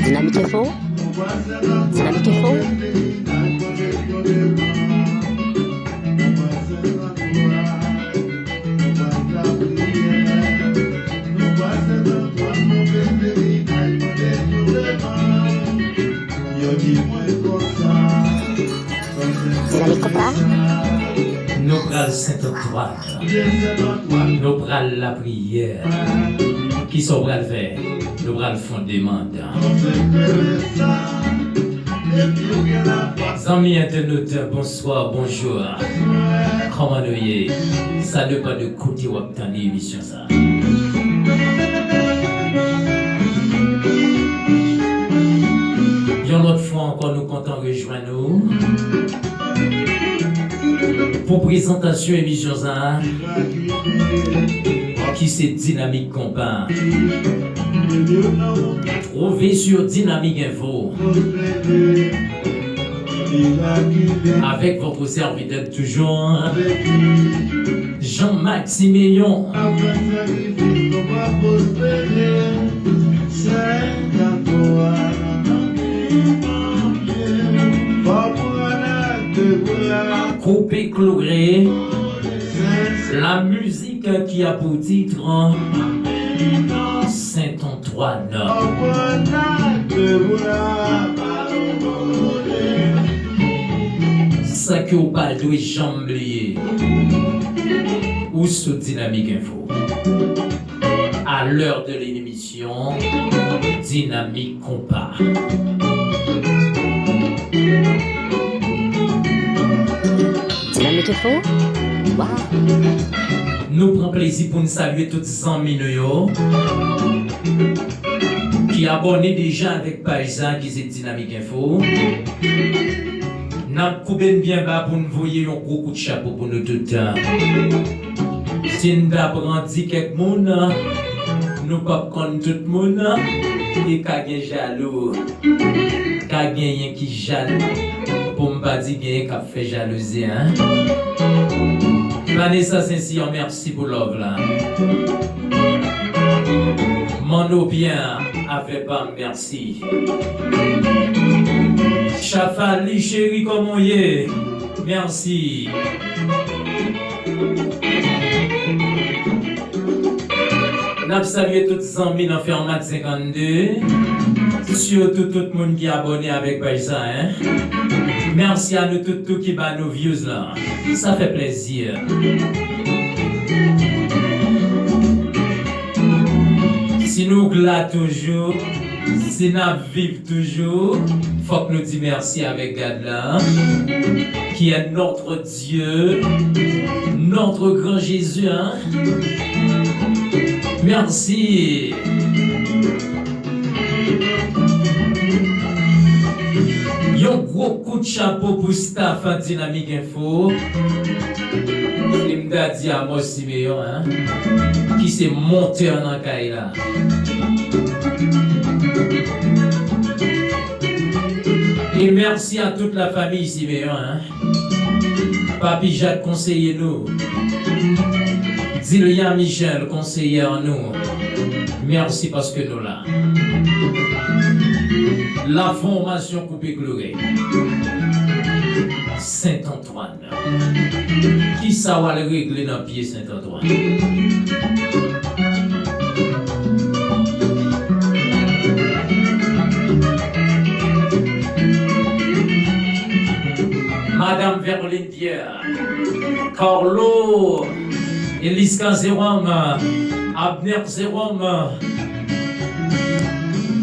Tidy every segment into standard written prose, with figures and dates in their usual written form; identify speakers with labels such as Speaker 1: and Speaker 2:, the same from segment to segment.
Speaker 1: Dynamique Info. Dynamique Info. Dynamique Copra.
Speaker 2: Nous prenons Saint-Antoine, nous prenons la prière, qui sont bras le faire, nous prenons le fondement. Amis internautes, bonsoir, bonjour. Comment nous y est? Ça ne pas de côté ou attendre l'émission ça. Une autre fois encore, nous comptons rejoindre nous. Pour présentation émission ça, qui c'est Dynamique Compas. Trouvez sur Dynamique Info. Avec votre serviteur toujours, Jean-Maximilien. Coupé coloré, la musique qui a pour titre Saint-Antoine. Ça que vous parlez de jamblier ou sous Dynamique Info. À l'heure de l'émission, Dynamique Compas.
Speaker 1: Dynamique Info. Wow.
Speaker 2: Nous prenons plaisir pour nous saluer tous les amis qui abonnent déjà avec Paysan qui c'est Dynamique Info. Nous coupons bien bas pour nous voyer un gros coup de chapeau pour nous tout le temps. Si nous apprenons quelques monde, nous ne pouvons pas tout le monde et qu'il y a jaloux. Qu'il y a qui jaloux. Pour me pas dire bien qu'il fait jalousie. Vanessa Saint-Cyr, merci pour l'offre là. Mon bien, avait pas merci. Chafali chéri comme on y est, merci. Nous saluons tous les amis dans Fermat 52. Surtout tout le monde qui est abonné avec Paysan. Merci à nous tous qui bat nos views là. Ça fait plaisir. Si nous glas toujours, si nous vivons toujours, faut que nous disions merci avec God là, qui est notre Dieu, notre grand Jésus. Merci. Un gros coup de chapeau pour staff à Dynamique Info. Il m'a dit à moi Siméon, qui s'est monté en Ankaïla. Et merci à toute la famille Siméon. Papi Jacques, conseillez-nous. Zilia Michel, conseiller en nous. Merci parce que nous là. La formation coupée colorée. Saint-Antoine. Qui ça va le régler dans le pied Saint-Antoine? Madame Verline Pierre, Carlo, Eliska Zérom, Abner Zérom,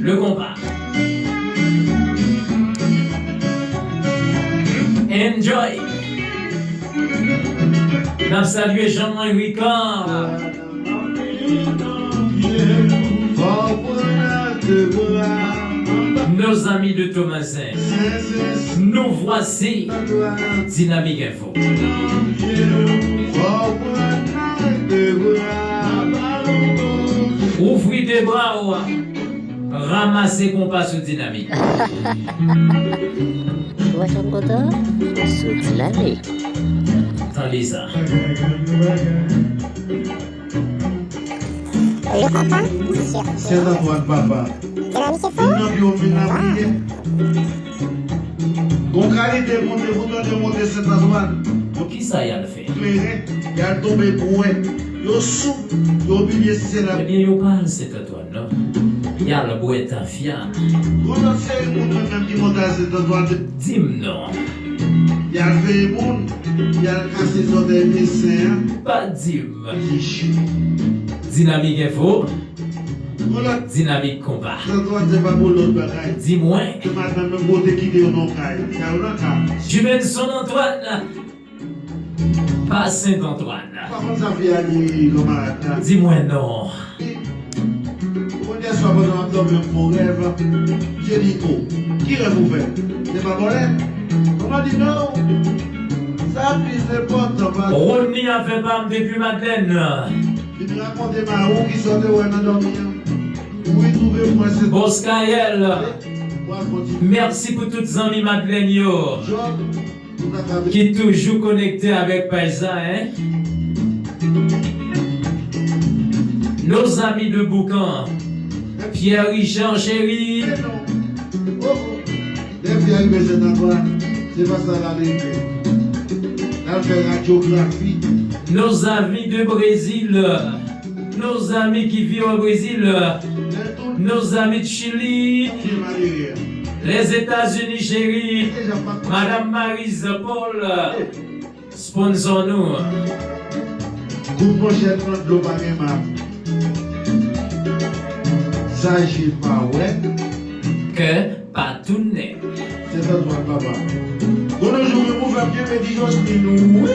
Speaker 2: le combat. Enjoy. Nous saluons Jean-Marie Ricard. Nos amis de Thomasin. Nous voici Dynamique Info. Ouvrez des bras, ramassez compas sur Dynamique.
Speaker 1: Washington sous Dynamique.
Speaker 2: Attendez ça.
Speaker 1: Le copain sur
Speaker 3: C'est Antoine, papa.
Speaker 1: Dynamique
Speaker 3: Il
Speaker 1: FM.
Speaker 3: n'a plus oublié la vie. Bon, qualité, montez, vous donnez monter cet Antoine.
Speaker 2: Pour qui ça y a le fait?
Speaker 3: Éclairé, il a tombé brouet. Yo sous, yo oublié si c'est la.
Speaker 2: Eh bien, yo parle, c'est Antoine, non? Il y a le bouet en fian.
Speaker 3: Comment c'est le monde même qui monte à cet Antoine?
Speaker 2: Dis-moi non.
Speaker 3: Il y a le fait monde, il y a le casse des autres médecins.
Speaker 2: Pas dis-moi.
Speaker 3: Fichu.
Speaker 2: Dynamique info,
Speaker 3: Voilà.
Speaker 2: dynamique combat.
Speaker 3: Cet Antoine, c'est pas pour l'autre bagaille.
Speaker 2: Dis-moi,
Speaker 3: Ce matin, même beauté qui dit au nom caille. Il y a un cas.
Speaker 2: tu mènes son Antoine, pas Saint-Antoine.
Speaker 3: Comment ça fait aller, camarade?
Speaker 2: Dis-moi non.
Speaker 3: On dit soit bon dans un faux rêve. J'ai dit oh, qui rêve ouvert? C'est pas bon rêve? On m'a dit non. Ça prise les portes, papa.
Speaker 2: Rodney a fait pas depuis Madeleine.
Speaker 3: Il me racontait ma roue qui sortait où elle a dormi. Où il trouvait moi cette
Speaker 2: Boscaël,
Speaker 3: Moi, continue.
Speaker 2: merci pour toutes les amis Madeleine yo,
Speaker 3: Job, tout à fait.
Speaker 2: qui toujours connectés avec Paysan, hein? Nos amis de Boucan, Pierre-Richard Chéri,
Speaker 3: Mais non. Oh, oh. Depuis arrivé cet Antoine, c'est pas ça la vérité. Elle fait la géographie.
Speaker 2: nos amis de Brésil, nos amis qui vivent au Brésil,
Speaker 3: Mais tout
Speaker 2: nos amis de Chili,
Speaker 3: qui m'a derrière.
Speaker 2: les États-Unis chéri,
Speaker 3: Déjà pas
Speaker 2: Madame Maryse Paul, sponsor nous.
Speaker 3: Coup de pochette, prendre de l'eau par les mains. Ça, j'ai pas, ouais.
Speaker 2: Que pas tout net.
Speaker 3: C'est à toi, papa. Bonjour, je vous fais bien, mais dis-moi ce que nous.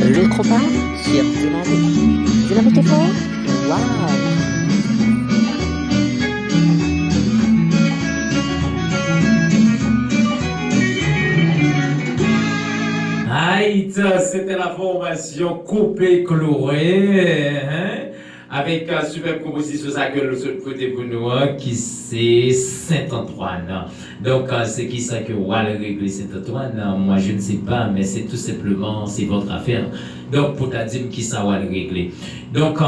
Speaker 1: Le copain sur Dynamique. Dynamique FM. Waouh.
Speaker 2: Haït, c'était la formation coupée colorée, hein, avec une super composition ça que nous sommes côté pour nous, hein, qui c'est Saint-Antoine. Donc c'est qui ça que va le régler Saint-Antoine? Moi je ne sais pas, mais c'est tout simplement c'est votre affaire. Donc pour ta dire qui ça va le régler. Donc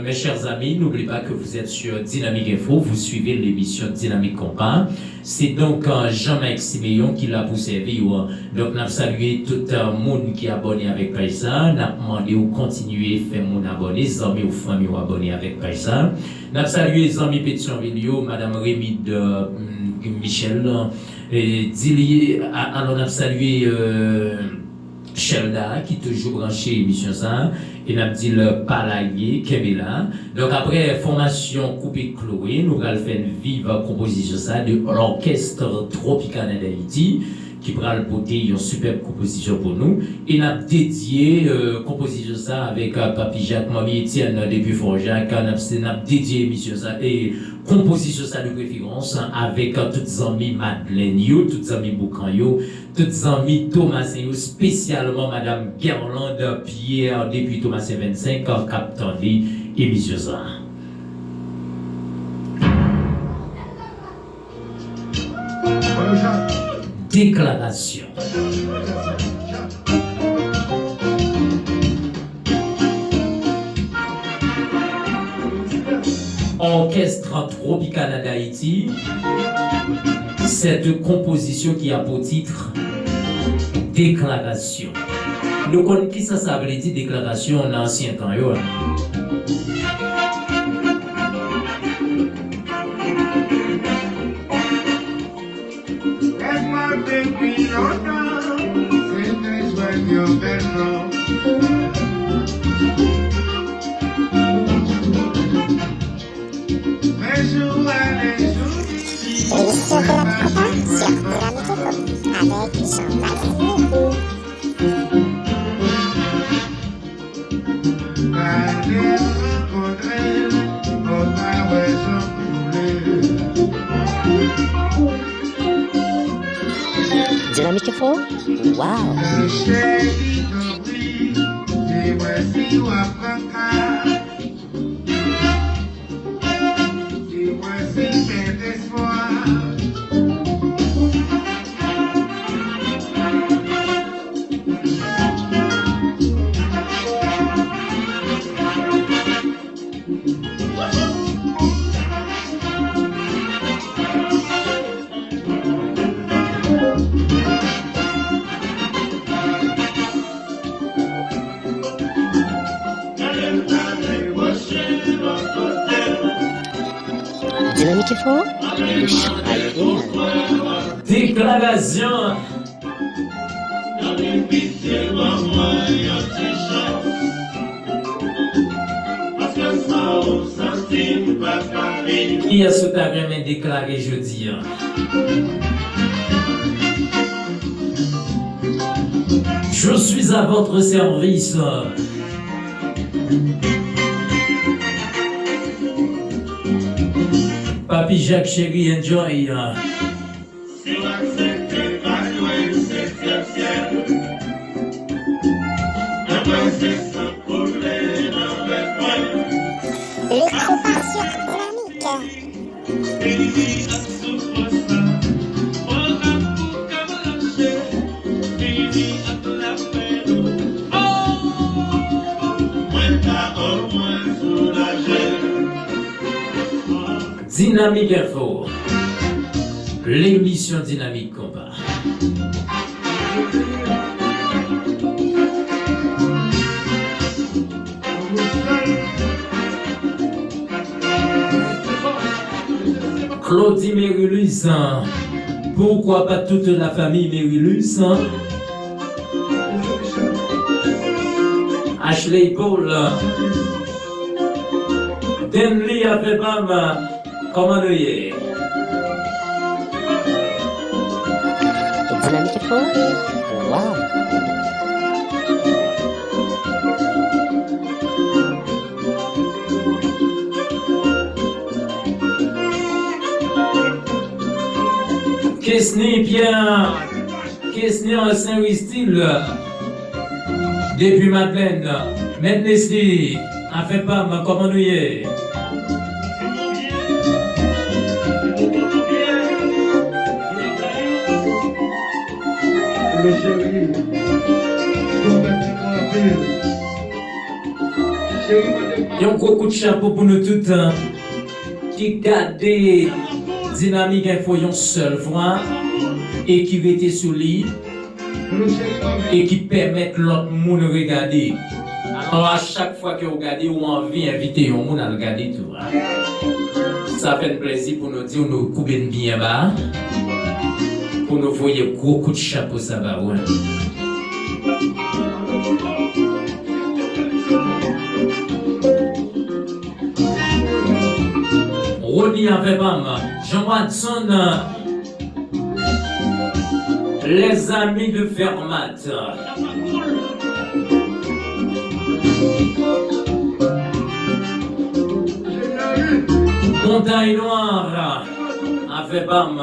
Speaker 2: mes chers amis, n'oubliez pas que vous êtes sur Dynamique Info, vous suivez l'émission Dynamique Compas. C'est donc Jean-Marc Siméon qui l'a pour servir. Donc, nous salué tout le monde qui est abonné avec Paysan. Nous demandé de continuer à faire mon abonné, les amis ou familles abonnés avec Paysan. Nous salué les amis Pétionville, Madame Rémy de Michel. Et alors, nous salué Shelda qui toujours branché l'émission ça. Et nous dit le Palaye Kemela. Donc après formation coupée Chloé, nous allons faire une vive composition ça de l'orchestre tropical d'Haïti qui va le porter une superbe composition pour nous. Et nous avons dédié composition ça avec Papi Jacques, Mamie Etienne depuis Fort Jacques. Nous avons dédié l'émission ça et composition ça de préférence avec toutes les amis Madeleine yo, toutes les amis Boucan yo, toutes les amis Thomas yo, spécialement Madame Gerlande Pierre depuis Thomas 25 en captant l'émission ça. Déclaration. Orchestre tropical d'Haïti, cette composition qui a pour titre Déclaration. Nous connaissons qui ça veut dire déclaration en ancien temps. Yo.
Speaker 1: L'émission Dynamique Copain sur Dynamique FM avec Jean-Marc Siméon. Dynamique FM. Waouh.
Speaker 4: Dynamique FM, le chant idéal.
Speaker 2: Déclaration. Qui a ce terrain déclaré jeudi? Je suis à votre service. Papi Jacques chéri, enjoy.
Speaker 1: L'électropart sur Dynamique.
Speaker 2: Dynamique Info, l'émission Dynamique Combat. Claudie Mérulus, pourquoi pas toute la famille Mérulus? Ashley Paul, Denley Afebam, comment nous y est?
Speaker 4: Dynamique FM, wow.
Speaker 2: Kesni Pierre, Kesni en Saint-Louis-Style, depuis Madeleine, Mednesli, Afebam, comment nous y est?
Speaker 3: Le chéri,
Speaker 2: Il y a un gros coup de chapeau pour nous tous qui gardent Dynamique Info une seule fois et qui étaient sur lui et qui permettent l'autre monde de regarder. Alors à chaque fois que vous regardez, vous envie d'inviter un monde à regarder tout. Ça fait un plaisir pour nous dire nous couper bien bas. Pour nous voyer gros coup de chapeau ça va ouais. Ronnie Afebam, Jean Watson, les amis de Fermat. Montagne Noire, Afebam,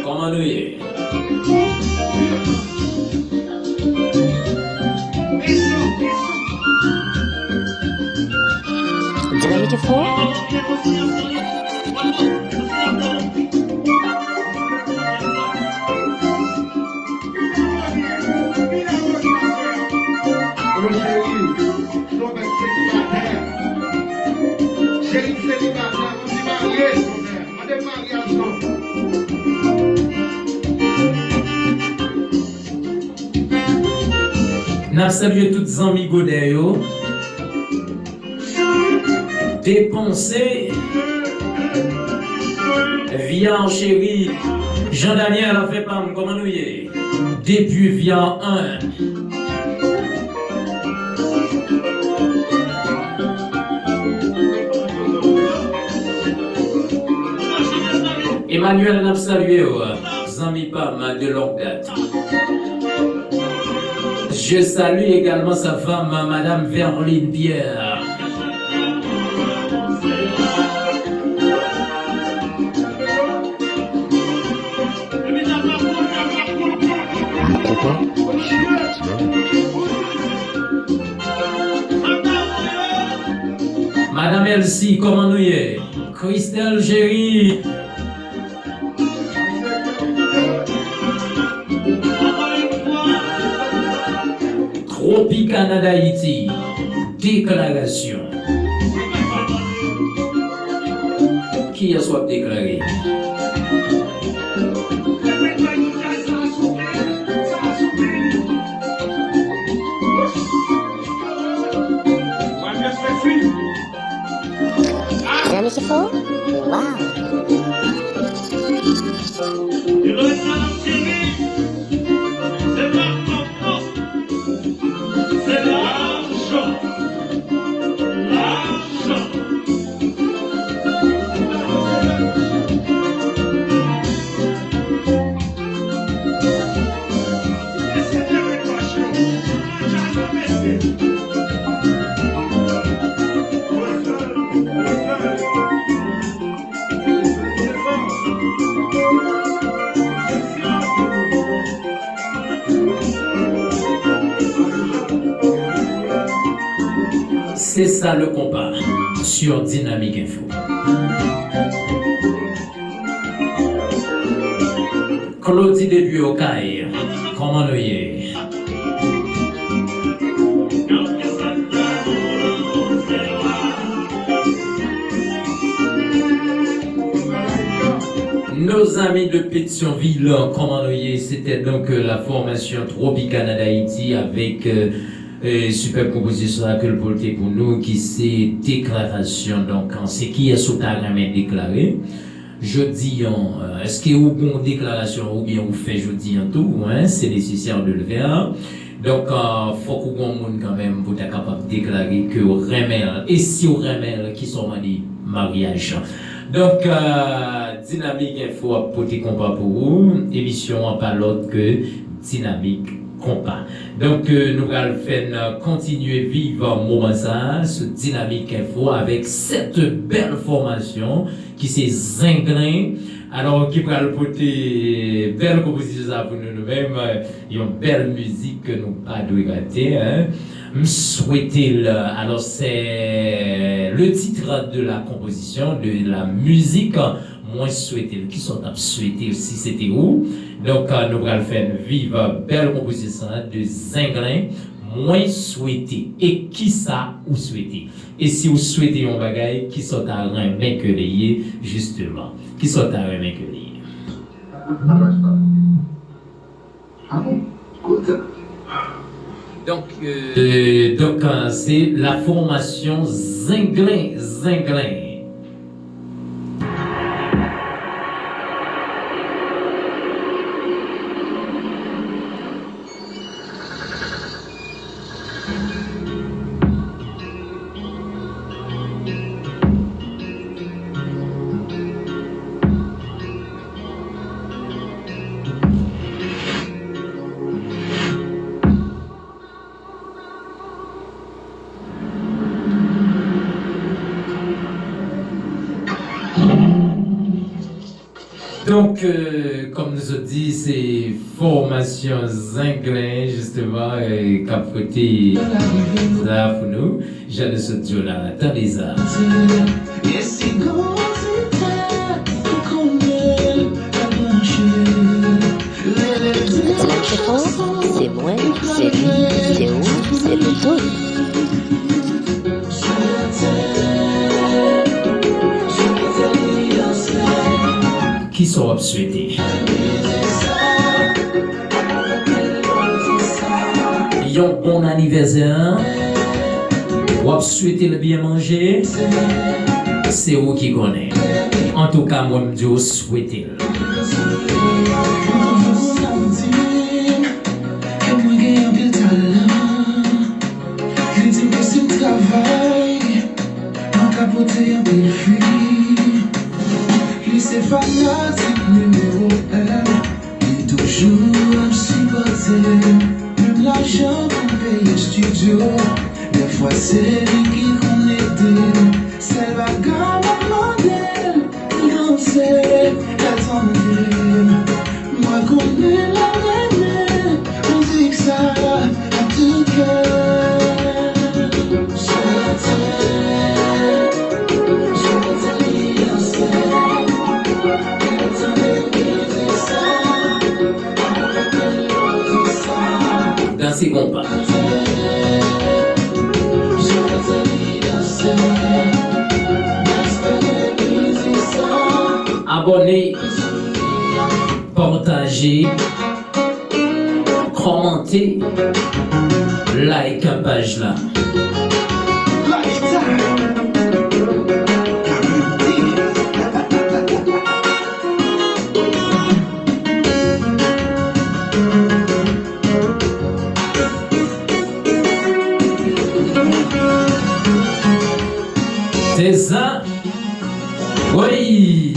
Speaker 2: comment nous y est?
Speaker 4: Dynamique FM,
Speaker 2: N'a salué toutes les amis Godet, dépensé via chéri Jean-Daniel Afebam, comment nous y est? Depuis via 1. Emmanuel n'a salué Zami Pam de longue date. Je salue également sa femme, Madame Verline Pierre. Madame Elsie, comment nous y est? Christelle Géry. Tropicana d'Haïti, déclaration. Qui a soit déclaré?
Speaker 4: Dynamique FM,
Speaker 2: C'est ça le compas sur Dynamique Info. Claudie Début au Caire, comment nous y est? Nos amis de Pétionville, comment nous y est? C'était donc la formation Tropicana d'Haïti avec super composition que le politique pour nous qui c'est déclaration donc c'est qui est sous ta déclaré. Je dis est-ce que vous avez une déclaration ou bien vous faites je dis en tout hein, c'est nécessaire de le faire. Donc faut que vous monde quand même pour être capable de déclarer que vous remel et si vous remel qui sont mariés mariage. Donc Dynamique Info a porté compas pour vous, émission en pas l'autre que Dynamique compas. Donc nous allons faire continuer vivre moment ça, ce Dynamique Info avec cette belle formation qui c'est Zinglin. Alors qui va le porter belle composition pour nous-mêmes, une belle musique que nous pas de rater hein. Souhaiter alors c'est le titre de la composition de la musique moi souhaiter qui sont à souhaiter si c'était où donc nous allons faire vivre belle composition de Zinglin moi souhaiter et qui ça ou souhaiter et si vous souhaitez un bagage qui sont à remettre que les justement qui sont à remettre que les donc c'est la formation Zinglin. Donc, comme nous avons dit, c'est formation Zinglin, justement, capoté ça pour nous. J'ai de ce Dieu-là, attendez ça.
Speaker 4: C'est moi, c'est lui, c'est où, c'est le tout.
Speaker 2: Qui sont souhaités. Yon bon anniversaire. Ou souhaiter le bien manger. C'est vous qui connaissez. En tout cas, moi, je dis souhaiter.
Speaker 5: C'est fanatique numéro 1. Et toujours à supporter. Même l'argent qu'on paye au studio. Des fois c'est lui qui connecte. C'est la gamme modèle. Non c'est attendez. Moi qu'on est la reine. On dit que ça a tout cœur.
Speaker 2: C'est bon pas. Abonnez, partagez, commentez, like la page là. Hey!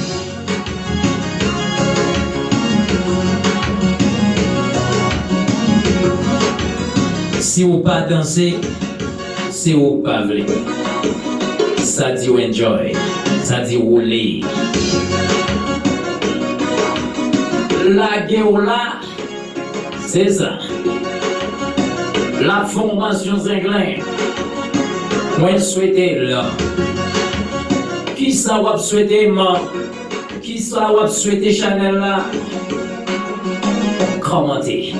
Speaker 2: Si vous pas danser, si vous pas voulez. Ça dit enjoy, ça dit rouler. La guerre là, c'est ça. La formation Zinglin. Moi souhaiter là. Qui ça va souhaiter moi? Qui ça va souhaiter Chanel là? Commentez.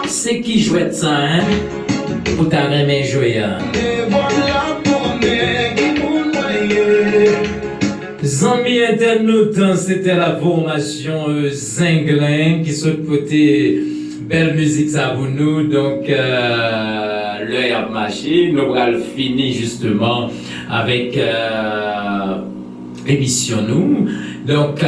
Speaker 2: C'est qui jouait ça, hein? Pour ta même jouer, hein? Zami internautes, c'était la formation Zinglin qui sont côté belle musique ça pour nous. Donc, l'œil a marché. Nous allons finir justement avec l'émission nous. Donc,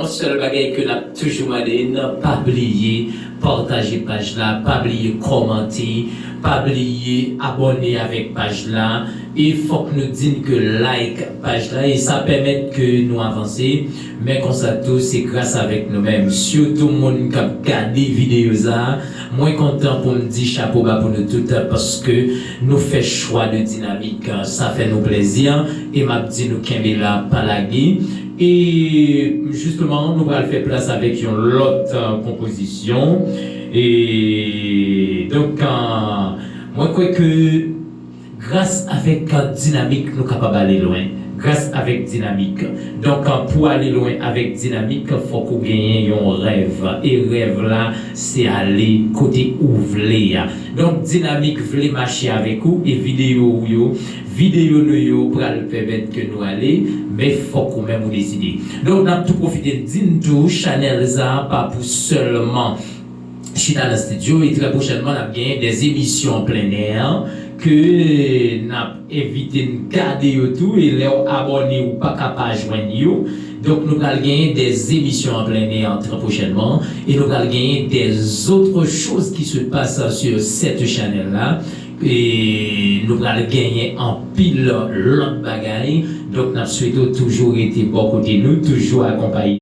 Speaker 2: on seul bagage que nous avons toujours dit, ne pas oublier partager page là, pas oublier commenter, pas oublier abonner avec page là. Il faut que nous disions que like page là et ça permet que nous avancer. Mais comme ça tout, c'est grâce avec nous-mêmes. Surtout monde qui a regardé vidéo ça, moins content pour me dire chapeau bas pour nous tous parce que nous fait choix de dynamique, ça fait nous plaisir et m'a dit nous qu'elle là pas la guille. Et justement, nous allons faire place avec une autre composition. Et donc, moi, je crois que grâce avec dynamique, nous sommes capables d'aller loin. Grâce avec dynamique. Donc, pour aller loin avec dynamique, il faut qu'on gagne un rêve. Et rêve là, c'est aller côté ouvrir. Donc, dynamique voulait marcher avec vous et vidéo nous pour permettre que nous aller, mais faut quand même vous décider. Donc, on a tout profité d'Into, Chanel ça, pas pour seulement chez dans le studio et très prochainement, on a gagné des émissions en plein air que n'a évité de garder tout et les abonnés ou pas capable de joindre. Donc nous allons gagner des émissions en plein air très prochainement et nous allons gagner des autres choses qui se passent sur cette chaîne là et nous allons gagner en pile l'autre bagaille. Donc nous souhaitons toujours être bon côté nous, toujours accompagner.